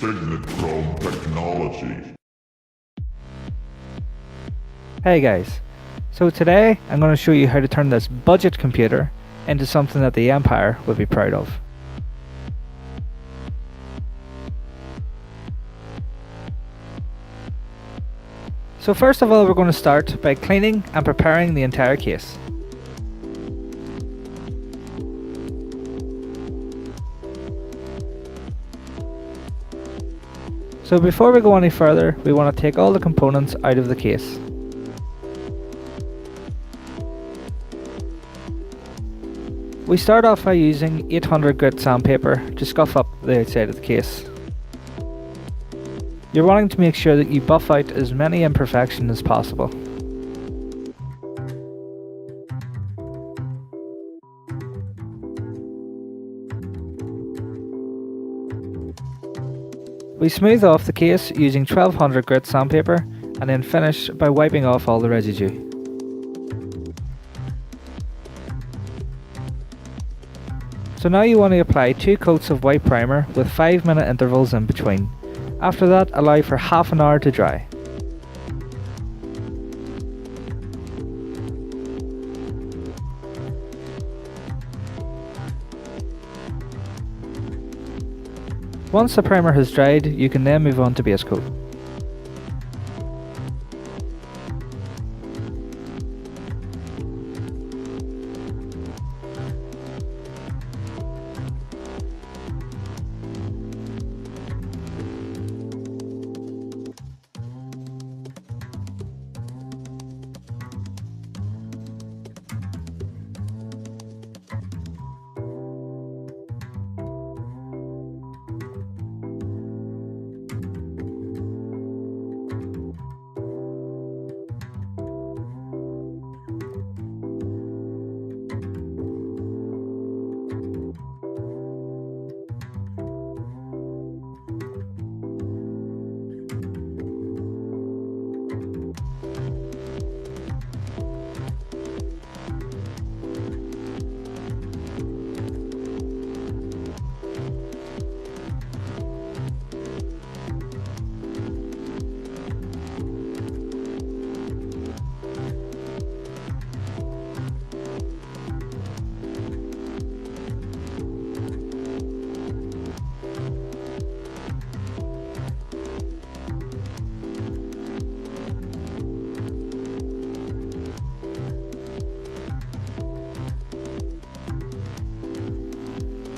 Signet Chrome technology. Hey guys, so today I'm going to show you how to turn this budget computer into something that the Empire would be proud of. So first of all, we're going to start by cleaning and preparing the entire case. So before we go any further, we want to take all the components out of the case. We start off by using 800 grit sandpaper to scuff up the outside of the case. You're wanting to make sure that you buff out as many imperfections as possible. We smooth off the case using 1200 grit sandpaper and then finish by wiping off all the residue. So now you want to apply 2 coats of white primer with 5-minute intervals in between. After that, allow for half an hour to dry. Once the primer has dried, you can then move on to base coat.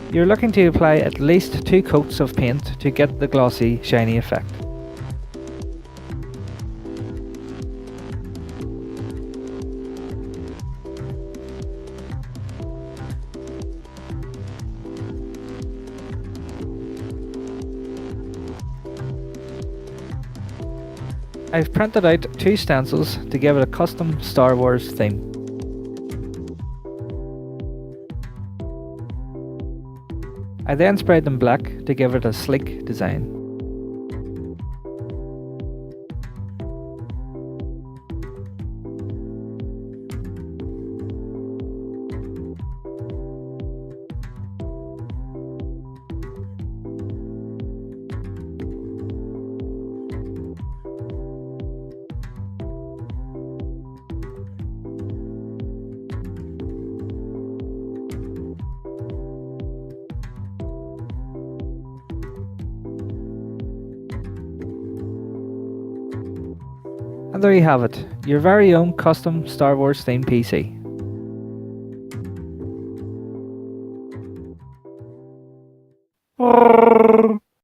You're looking to apply at least 2 coats of paint to get the glossy, shiny effect. I've printed out 2 stencils to give it a custom Star Wars theme. I then sprayed them black to give it a sleek design. And there you have it, your very own custom Star Wars themed PC.